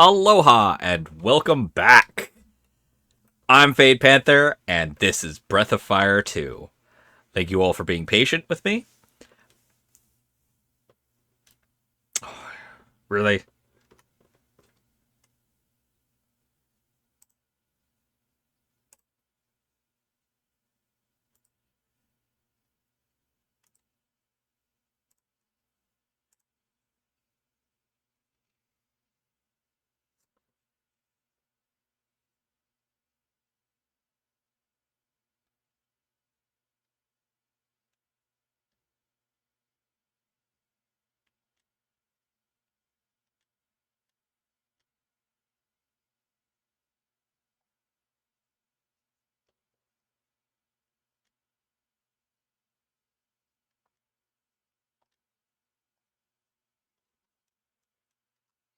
Aloha and welcome back. I'm Panther, and this is Breath of Fire 2. Thank you all for being patient with me. Really?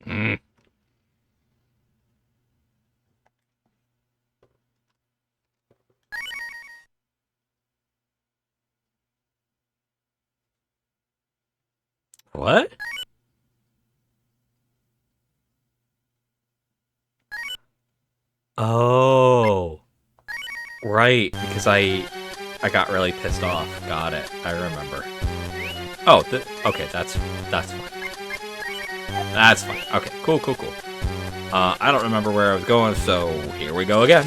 Mm. What? Oh. Right, because I got really pissed off. Got it. I remember. Oh, okay, that's fine. That's fine. Okay, cool. I don't remember where I was going, so here we go again.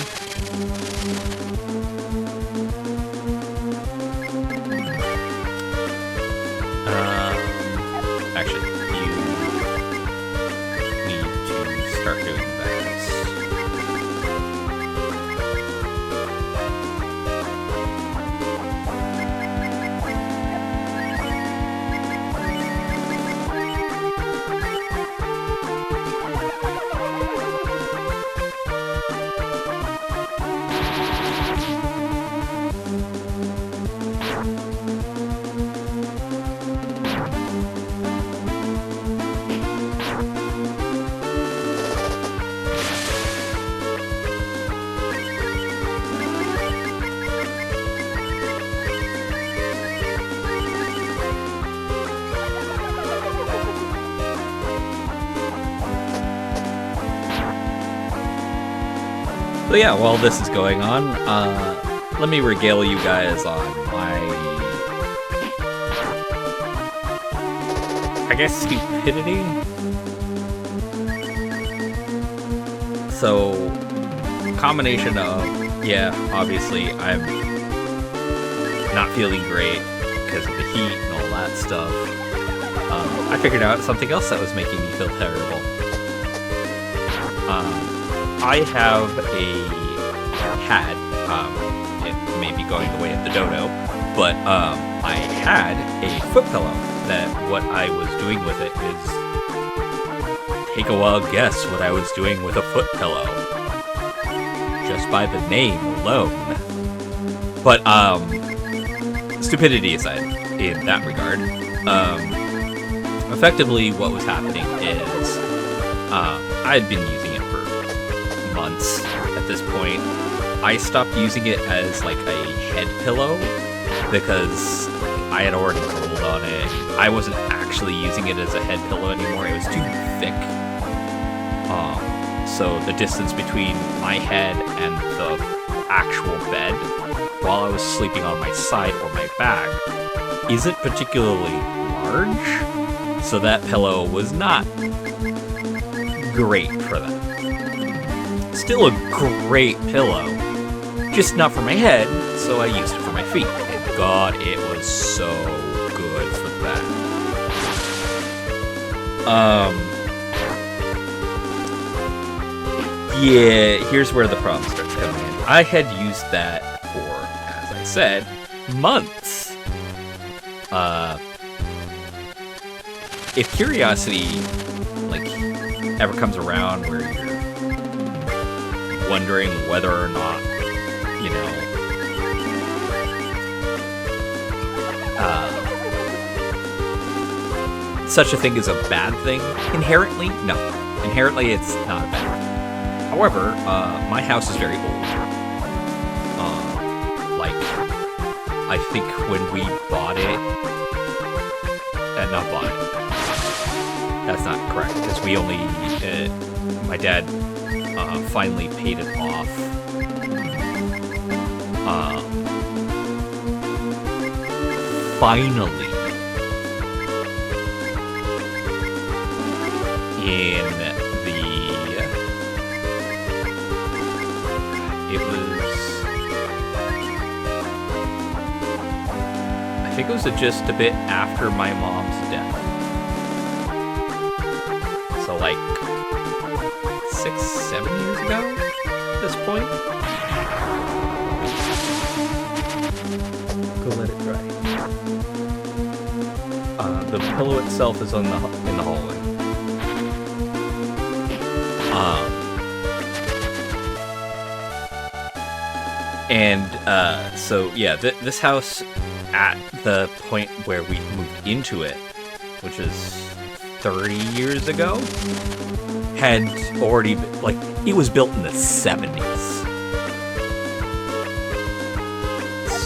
Actually, you need to start doing that. So yeah, while this is going on, let me regale you guys on my, I guess, stupidity? So, combination of, yeah, obviously I'm not feeling great because of the heat and all that stuff. I figured out something else that was making me feel terrible. I had, it may be going the way of the dodo, but I had a foot pillow that what I was doing with it is, take a wild guess what I was doing with a foot pillow. Just by the name alone. But, stupidity aside, in that regard, effectively what was happening is, I had been using it for months at this point. I stopped using it as like a head pillow because I had already rolled on it. I wasn't actually using it as a head pillow anymore. It was too thick. So the distance between my head and the actual bed while I was sleeping on my side or my back isn't particularly large. So that pillow was not great for that. Still a great pillow, just not for my head, so I used it for my feet. And God, it was so good for that. Yeah, here's where the problem starts coming in. I had used that for, as I said, months. If curiosity, like, ever comes around where you're wondering whether or not, you know, such a thing is a bad thing, inherently, no. Inherently, it's not a bad thing. However, my house is very old. Like, I think when we bought it, not bought it, that's not correct, because we only my dad finally paid it off. Finally, in it was, I think it was just a bit after my mom's death. So like 6-7 years ago at this point. Go let it dry. The pillow itself is in the hallway. So yeah, this house, at the point where we moved into it, which is 30 years ago, had already been, like, it was built in the 70s.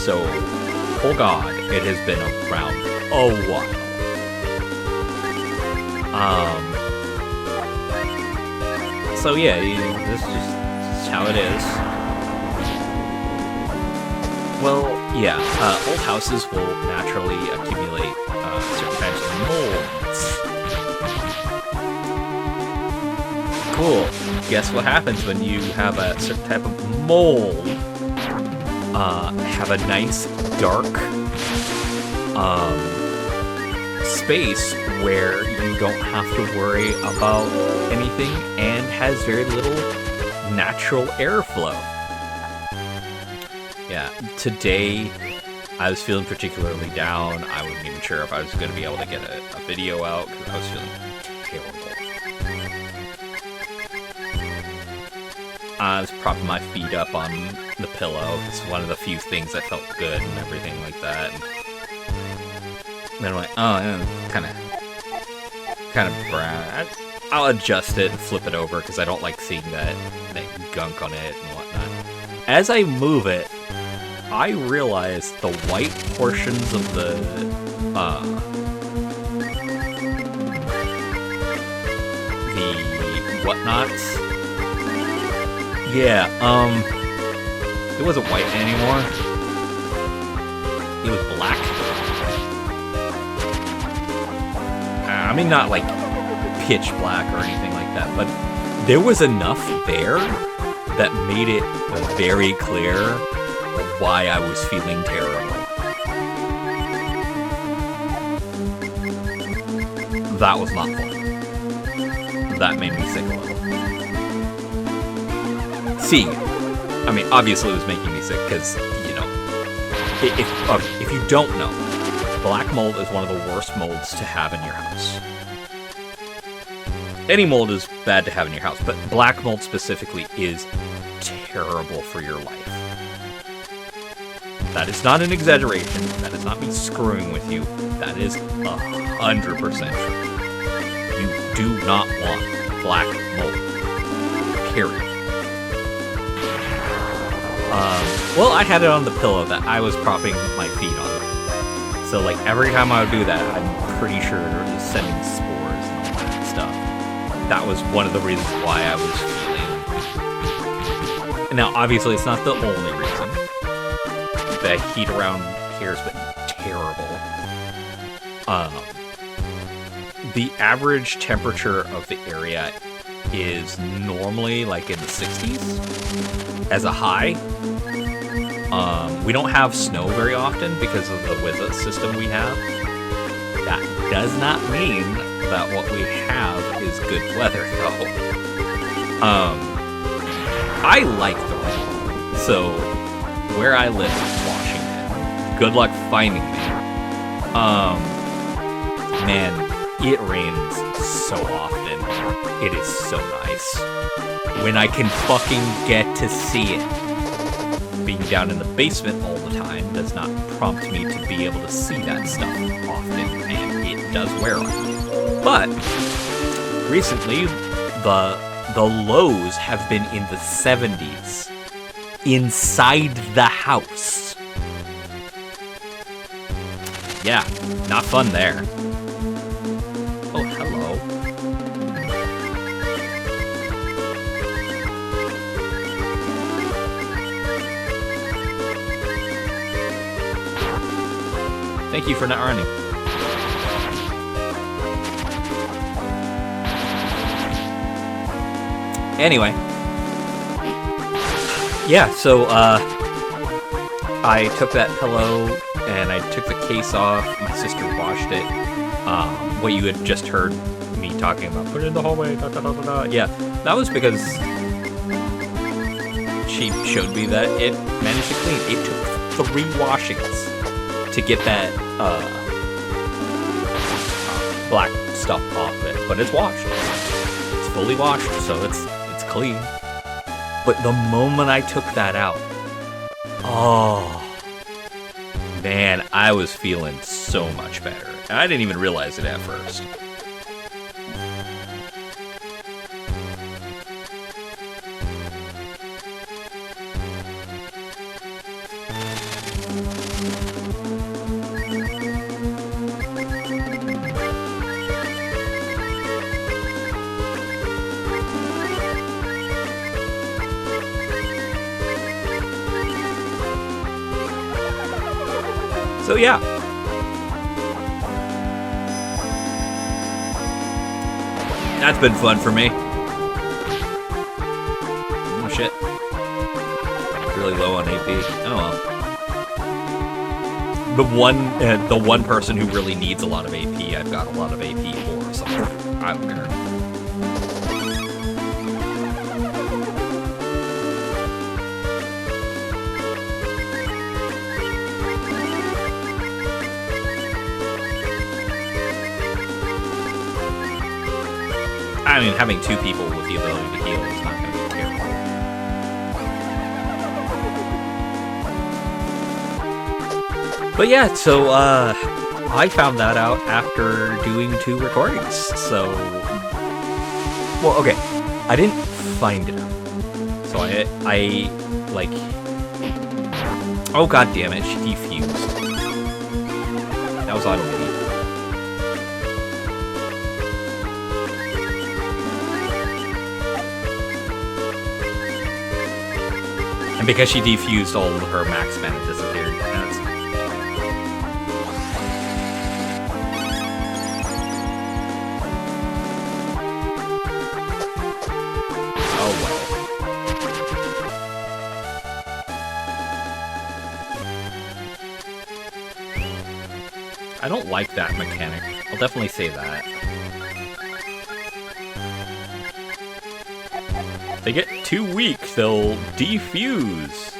So, oh god, it has been around a while. So yeah, this is just how it is. Well, yeah, old houses will naturally accumulate certain types of molds. Cool. Guess what happens when you have a certain type of mold? Have a nice, dark space where you don't have to worry about anything and has very little natural airflow. Yeah, today I was feeling particularly down. I wasn't even sure if I was going to be able to get a video out because I was feeling terrible. I was propping my feet up on the pillow. It's one of the few things that felt good and everything like that. And then I'm like, oh, yeah, kind of brown. I'll adjust it and flip it over because I don't like seeing that gunk on it and whatnot. As I move it, I realize the white portions of the whatnots. Yeah, it wasn't white anymore. It was black. I mean, not like pitch black or anything like that, but there was enough there that made it very clear why I was feeling terrible. That was not fun. That made me sick a little. Seeing it. I mean, obviously it was making me sick because, you know, if you don't know, black mold is one of the worst molds to have in your house. Any mold is bad to have in your house, but black mold specifically is terrible for your life. That is not an exaggeration. That is not me screwing with you. That is 100% true. You do not want black mold. Period. Well, I had it on the pillow that I was propping my feet on. So, like, every time I would do that, I'm pretty sure it was sending spores and all that stuff. That was one of the reasons why I was feeling. Now, obviously, it's not the only reason. The heat around here has been terrible. The average temperature of the area is normally like in the 60s as a high. We don't have snow very often because of the weather system we have. That does not mean that what we have is good weather, though. I like the rain. So, where I live in Washington, good luck finding me. Man, it rains so often. It is so nice. When I can fucking get to see it. Being down in the basement all the time does not prompt me to be able to see that stuff often, and it does wear on me. But recently, the lows have been in the 70s inside the house. Yeah, not fun there. Oh, hello. Thank you for not running. Anyway. Yeah, so, I took that pillow and I took the case off. My sister washed it. What you had just heard me talking about, put it in the hallway, da da da da da. Yeah, that was because she showed me that it managed to clean. It took 3 washings to get that black stuff off of it, but it's washed. It's fully washed, so it's clean. But the moment I took that out, oh man, I was feeling so much better. And I didn't even realize it at first. So yeah. That's been fun for me. Oh shit. Really low on AP. Oh well. The one person who really needs a lot of AP, I've got a lot of AP for, so I don't care. I mean, having 2 people with the ability to heal is not going to be terrible. But yeah, so, I found that out after doing 2 recordings, so... Well, okay, I didn't find it. So I like... Oh, god damn it, she defused. That was auto-beat. And because she defused, all of her max mana disappeared. That's... Oh well. I don't like that mechanic. I'll definitely say that. They get too weak, they'll defuse.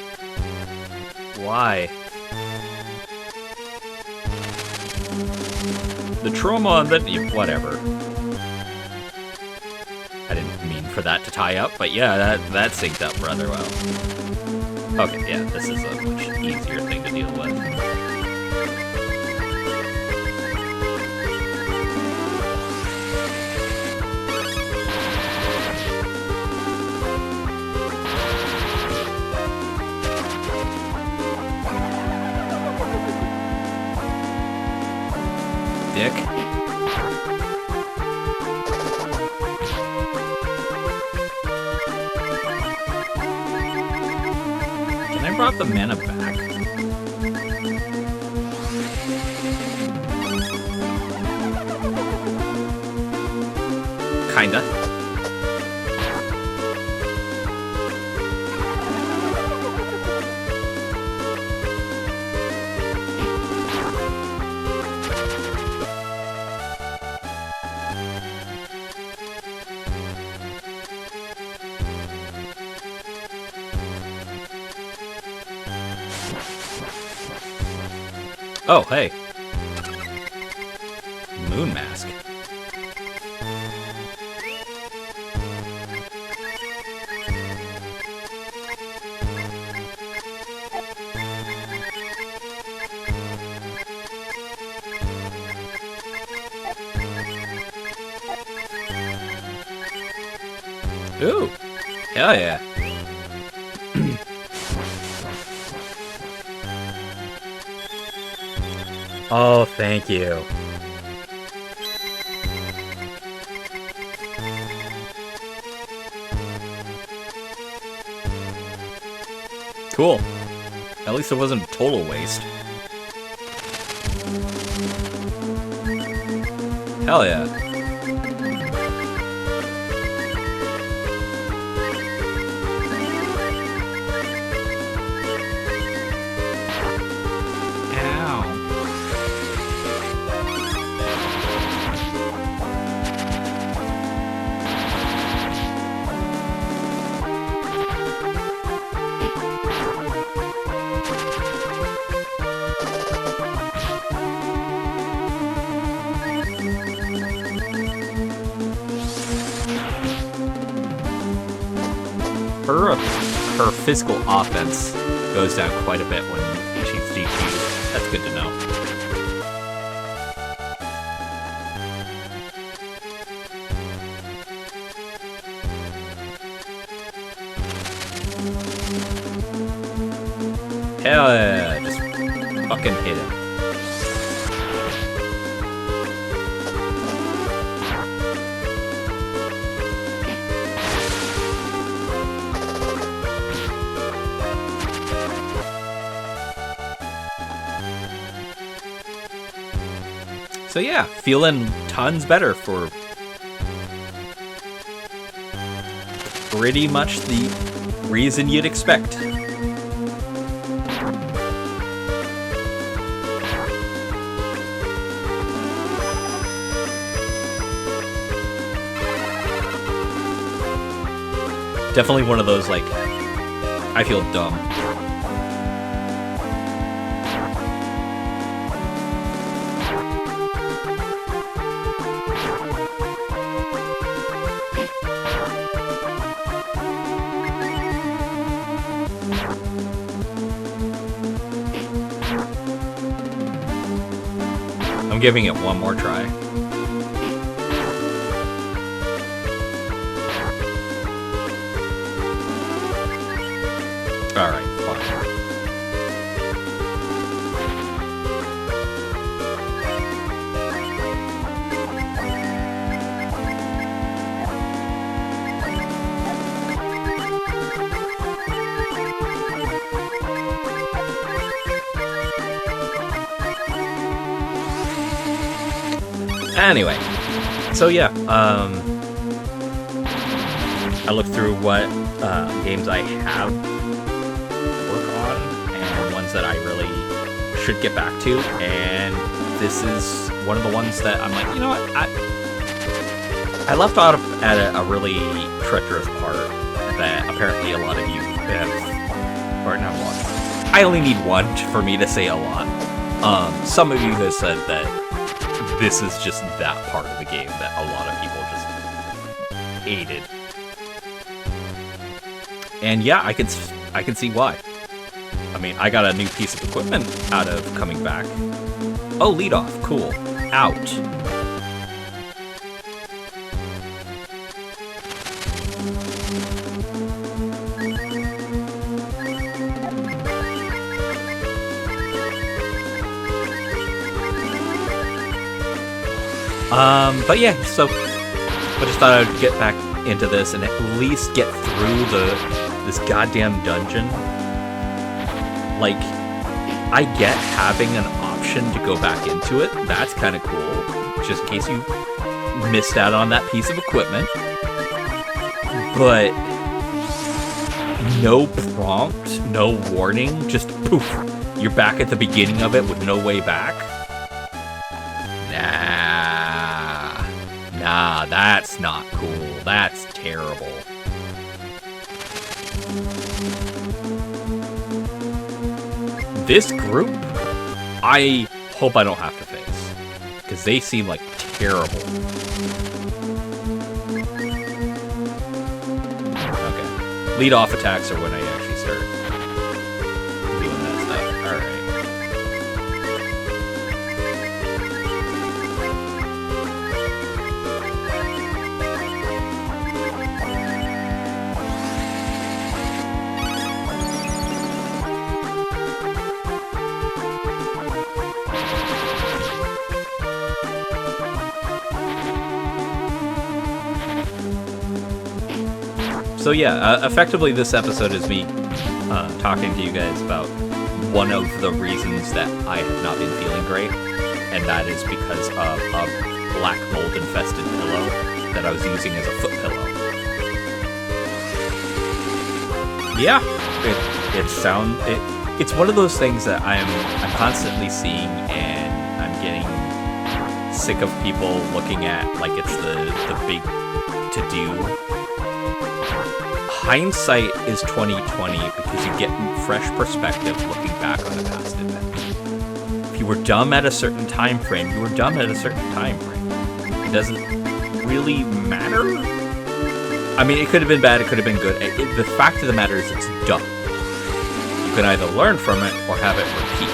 Why? The trauma on that... Whatever. I didn't mean for that to tie up, but yeah, that synced up rather well. Okay, yeah, this is a much easier thing to deal with. Dick. Can I brought the mana back? Kinda. Oh, hey. Moon mask. Ooh. Hell yeah. Oh, thank you. Cool. At least it wasn't a total waste. Hell yeah. Her physical offense goes down quite a bit when she's DQ'd. That's good to know. Hell yeah, just fucking hit him. So yeah, feeling tons better for pretty much the reason you'd expect. Definitely one of those, like, I feel dumb. I'm giving it one more try. Alright, fine. Anyway, so yeah, I looked through what games I have work on and ones that I really should get back to, and this is one of the ones that I'm like, you know what, I left off at a really treacherous part that apparently a lot of you have, or not a lot. I only need one for me to say a lot. Some of you have said that this is just that part of the game that a lot of people just hated. And yeah, I can see why. I mean, I got a new piece of equipment out of coming back. Oh, lead off, cool. Out. But yeah, so I just thought I'd get back into this and at least get through this goddamn dungeon. Like, I get having an option to go back into it. That's kind of cool, just in case you missed out on that piece of equipment. But no prompt, no warning, just poof, you're back at the beginning of it with no way back. Nah, that's not cool. That's terrible. This group, I hope I don't have to face, because they seem like terrible. Okay. Lead off attacks are when I actually start doing that stuff. Alright. So yeah, effectively this episode is me talking to you guys about one of the reasons that I have not been feeling great, and that is because of a black mold infested pillow that I was using as a foot pillow. Yeah, it's one of those things that I'm constantly seeing, and I'm getting sick of people looking at like it's the big to-do. Hindsight is 2020 because you get fresh perspective looking back on the past event. If you were dumb at a certain time frame, you were dumb at a certain time frame. It doesn't really matter. I mean, it could have been bad, it could have been good. The fact of the matter is it's dumb. You can either learn from it or have it repeat.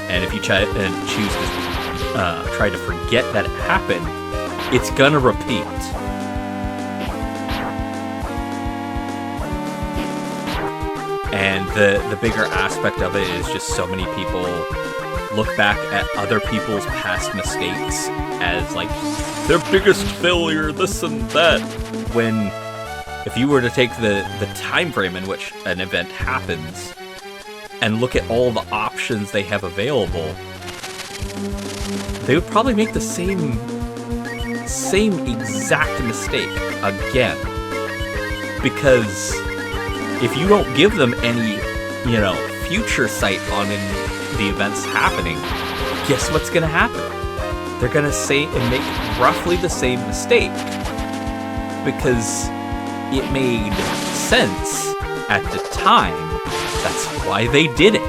And if you choose to try to forget that it happened, it's gonna repeat. And the bigger aspect of it is just so many people look back at other people's past mistakes as like their biggest failure, this and that. When if you were to take the time frame in which an event happens and look at all the options they have available, they would probably make the same exact mistake again. Because if you don't give them any, future sight on the events happening, guess what's going to happen? They're going to say and make roughly the same mistake because it made sense at the time. That's why they did it.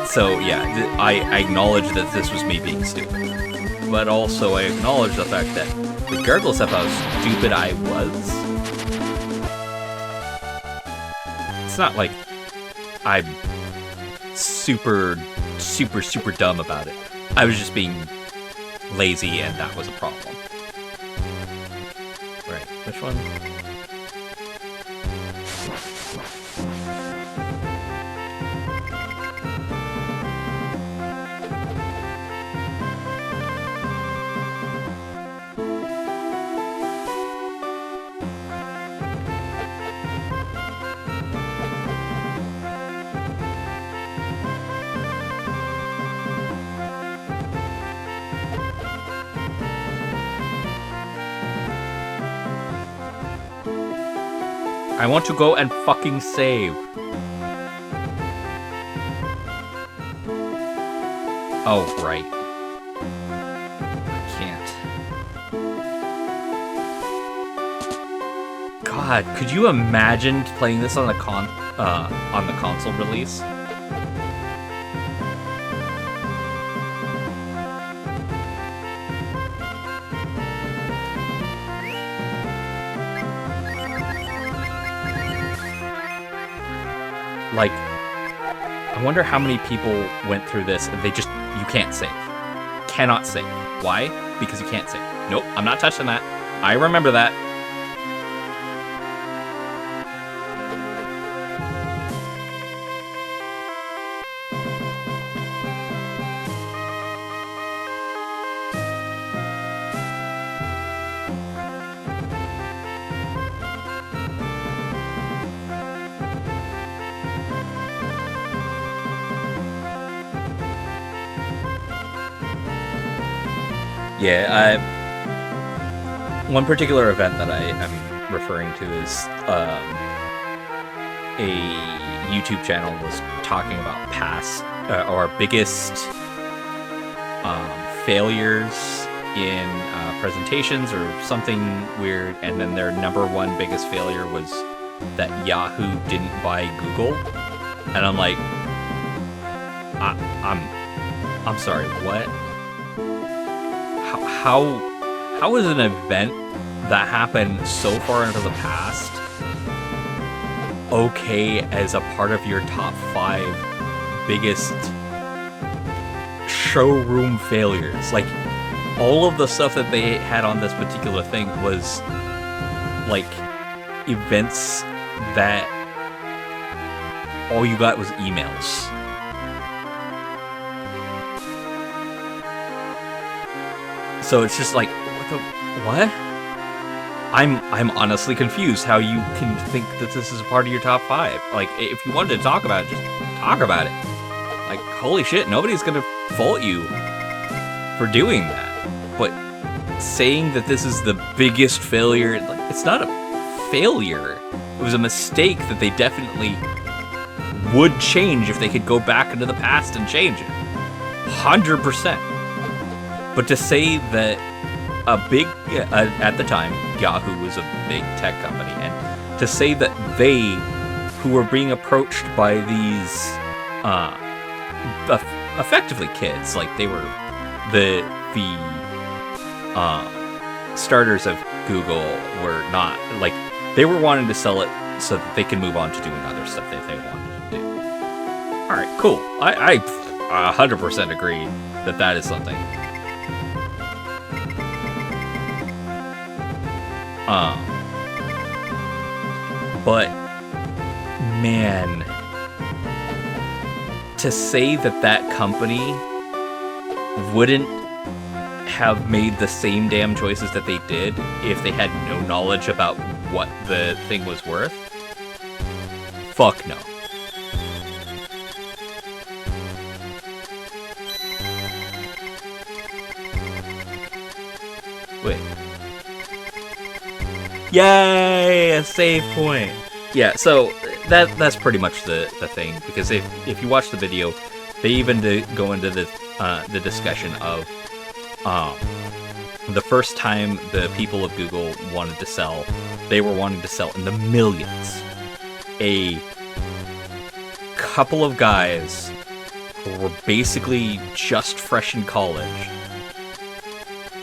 So yeah, I acknowledge that this was me being stupid, but also I acknowledge the fact that regardless of how stupid I was, it's not like I'm super dumb about it. I was just being lazy, and that was a problem. Right, which one? I want to go and fucking save. Oh, right. I can't. God, could you imagine playing this on the console release? Like, I wonder how many people went through this and you can't save. Cannot save. Why? Because you can't save. Nope, I'm not touching that. I remember that. Yeah, one particular event that I am referring to is a YouTube channel was talking about past or biggest failures in presentations or something weird, and then their number one biggest failure was that Yahoo didn't buy Google, and I'm like, I'm sorry, what? How is an event that happened so far into the past okay as a part of your top 5 biggest showroom failures? Like, all of the stuff that they had on this particular thing was like events that all you got was emails. So it's just like, what? I'm honestly confused how you can think that this is a part of your top 5. Like, if you wanted to talk about it, just talk about it. Like, holy shit, nobody's gonna fault you for doing that. But saying that this is the biggest failure, like, it's not a failure. It was a mistake that they definitely would change if they could go back into the past and change it. 100%. But to say that at the time, Yahoo was a big tech company, and to say that they, who were being approached by these, effectively kids, like they were the starters of Google, were not, like, they were wanting to sell it so that they can move on to doing other stuff that they wanted to do. Alright, cool. I 100% agree that is something. But, man, to say that company wouldn't have made the same damn choices that they did if they had no knowledge about what the thing was worth? Fuck no. Wait. Yay! A save point! Yeah, so that's pretty much the thing, because if you watch the video, they even go into the discussion of the first time the people of Google wanted to sell, they were wanting to sell in the millions. A couple of guys who were basically just fresh in college,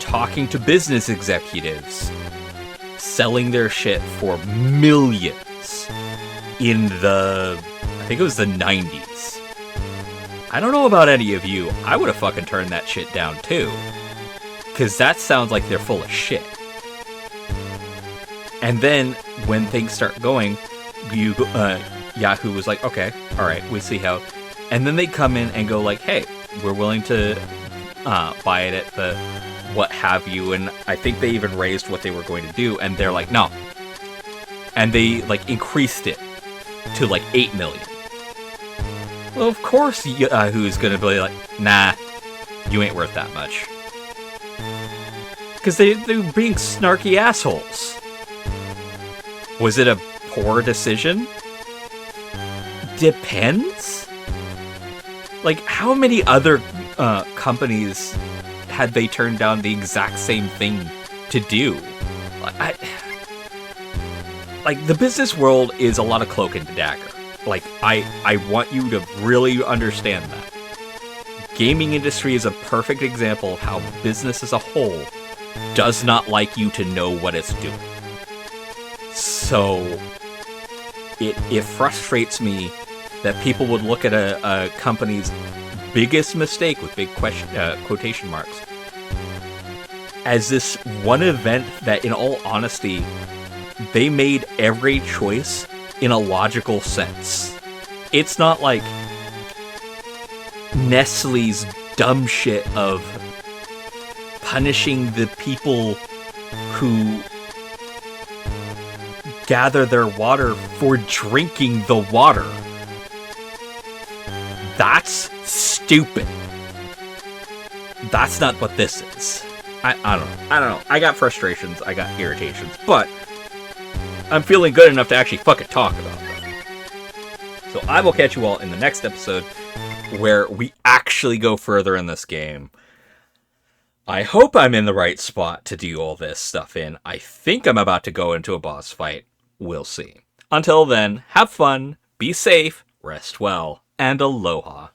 talking to business executives, selling their shit for millions in I think it was the 90s. I don't know about any of you, I would have fucking turned that shit down too. Because that sounds like they're full of shit. And then, when things start going, Yahoo was like, okay, alright, we see how. And then they come in and go like, hey, we're willing to buy it at the what have you, and I think they even raised what they were going to do, and they're like, no. And they, like, increased it to, like, 8 million. Well, of course Yahoo's gonna be like, nah, you ain't worth that much. Because they're being snarky assholes. Was it a poor decision? Depends. Like, how many other companies had they turned down the exact same thing to do? Like, the business world is a lot of cloak and dagger. Like, I want you to really understand that. Gaming industry is a perfect example of how business as a whole does not like you to know what it's doing. So, it frustrates me that people would look at a company's biggest mistake, with big quotation marks, as this one event that, in all honesty, they made every choice in a logical sense. It's not like Nestle's dumb shit of punishing the people who gather their water for drinking the water. That's stupid. That's not what this is. I don't know. I got frustrations, I got irritations, but I'm feeling good enough to actually fucking talk about them. So I will catch you all in the next episode, where we actually go further in this game. I hope I'm in the right spot to do all this stuff in. I think I'm about to go into a boss fight. We'll see. Until then, have fun, be safe, rest well, and aloha.